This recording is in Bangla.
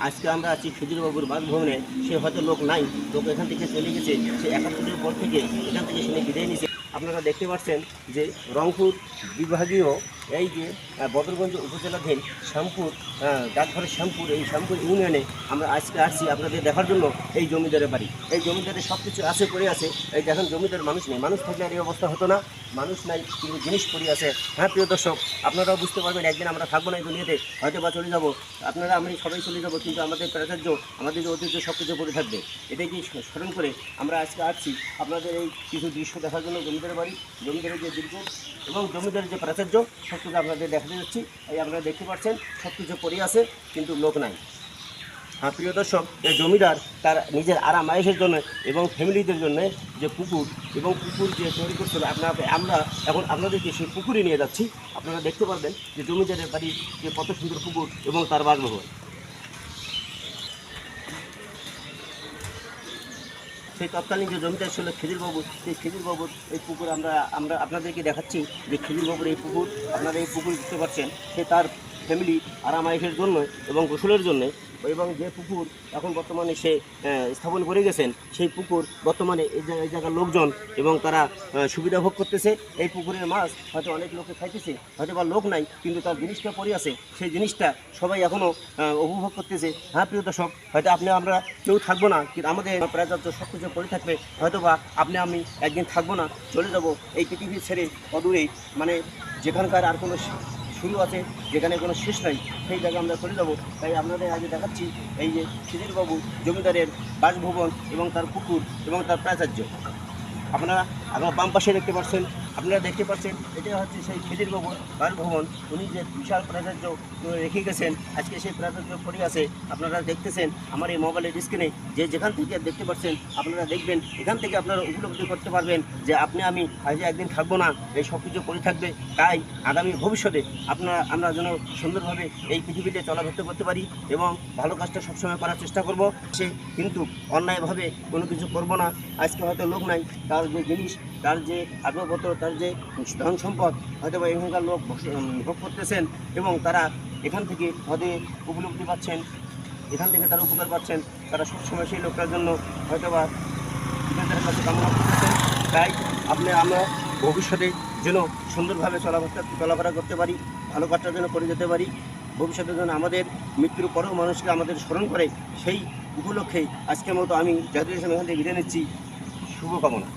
আজকে আমরা আছি খেজুরবাবুর বাসভবনে। সে হয়তো লোক নাই, লোক এখান থেকে চলে গেছে। সে 71-এর পর থেকে এখান থেকে সে বিদায় নিয়েছে। আপনারা দেখতে পাচ্ছেন যে রংপুর বিভাগীয় এই যে বদরগঞ্জ উপজেলাধীন শ্যামপুর ডাকঘরের শ্যামপুর ইউনিয়নে আমরা আজকে আসছি আপনাদের দেখার জন্য। এই জমিদারের বাড়ি, এই জমিদারের সব কিছু আছে পড়ে আছে। এই দেখেন জমিদার মানুষ নেই, মানুষ থাকলে আর এই অবস্থা হতো না। মানুষ নাই কিন্তু জিনিস পড়ে আছে। হ্যাঁ প্রিয় দর্শক, আপনারাও বুঝতে পারবেন একদিন আমরা থাকবো না এই দুনিয়াতে, হয়তো বা চলে যাবো। আপনারা আমি সবাই চলে যাবো, কিন্তু আমাদের প্রাচার্য, আমাদের যে ঐতিহ্য সব কিছু পড়ে থাকবে। এটাই কি স্মরণ করে আমরা আজকে আসছি আপনাদের এই কিছু দৃশ্য দেখার জন্য। জমিদারের বাড়ি, জমিদারের যে দীর্ঘ এবং জমিদারের যে প্রাচার্য সব কিছু আপনাদের দেখাতে যাচ্ছি। এই আপনারা দেখতে পাচ্ছেন সব কিছু পড়ে আছে কিন্তু লোক নাই। হ্যাঁ প্রিয় দর্শক, এই জমিদার তার নিজের আরাম আয়েসের জন্য এবং ফ্যামিলিদের জন্য যে পুকুর যে তৈরি করছিল, আমরা এখন আপনাদেরকে সেই পুকুরে নিয়ে যাচ্ছি। আপনারা দেখতে পারবেন যে জমিদারের বাড়ির যে কত সুন্দর পুকুর এবং তার বাসভবন। সেই তৎকালীন যে জমিদার ছিল খেজুরবাবু, সেই খেজুরবাবুর এই পুকুর আমরা আপনাদেরকে দেখাচ্ছি যে খেজুরবাবুর এই পুকুর, আপনারা এই পুকুর দেখতে পাচ্ছেন। সে তার ফ্যামিলি আরাম আয়েসের জন্য এবং গোসলের জন্য, এবং যে পুকুর এখন বর্তমানে সে স্থাপন করে গেছেন, সেই পুকুর বর্তমানে এই জায়গার লোকজন এবং তারা সুবিধা ভোগ করতেছে। এই পুকুরের মাছ হয়তো অনেক লোকে খাইতেছে, হয়তো বা লোক নাই, কিন্তু তার জিনিসটা পড়ে আছে। সেই জিনিসটা সবাই এখনও উপভোগ করতেছে। হ্যাঁ প্রিয় দর্শক, হয়তো আমরা কেউ থাকবো না, কিন্তু আমাদের প্রাচার্য সব কিছু পড়ে থাকবে। হয়তো বা আমি একদিন থাকবো না, চলে যাব এই পৃথিবী ছেড়ে অদূরেই, মানে যেখানকার আর কোনো শুরু আছে, যেখানে কোনো শেষ নাই, সেই জায়গায় আমরা চলে যাব। তাই আপনাদের আগে দেখাচ্ছি এই যে খেজুরবাবু জমিদারের বাসভবন এবং তার পুকুর এবং তার প্রাচার্য। আপনারা বাম পাশে দেখতে পাচ্ছেন, এটা হচ্ছে সেই খেজুরবাবুর বাসভবন। উনি যে বিশাল প্রাচার্য রেখে গেছেন, আজকে সেই প্রাচার্য পড়ে আছে। আপনারা দেখতেছেন আমার এই মোবাইলের স্ক্রিনে, যে যেখান থেকে দেখতে পাচ্ছেন আপনারা দেখবেন, এখান থেকে আপনারা উপলব্ধি করতে পারবেন যে আমি আজ একদিন থাকবো না, এই সব কিছু পড়ে থাকবে। তাই আগামী ভবিষ্যতে আমরা যেন সুন্দরভাবে এই পৃথিবীতে চলাফেরা করতে পারি এবং ভালো কাজটা সবসময় করার চেষ্টা করব। সে কিন্তু অন্যায়ভাবে কোনো কিছু করব না। আজকে হয়তো লোক নাই, তার যে জিনিস, তার যে আগপত্র, তার যে ধন সম্পদ হয়তো বা এখানকার লোক ভোগ করতেছেন এবং তারা এখান থেকে হয়তো উপলব্ধি পাচ্ছেন, এখান থেকে তারা উপকার পাচ্ছেন। তারা সবসময় সেই লোকটার জন্য হয়তো বা ঠিকাদারের কাছে কামনা করতেছেন। তাই আমরা ভবিষ্যতে যেন সুন্দরভাবে চলাফেরা করতে পারি, ভালো কাজটা যেন করে যেতে পারি। ভবিষ্যতে যেন আমাদের মৃত্যুর পরেও মানুষকে আমাদের স্মরণ করে, সেই উপলক্ষেই আজকের মতো আমি জাতীয় এখান থেকে বিদায় নিচ্ছি। শুভকামনা।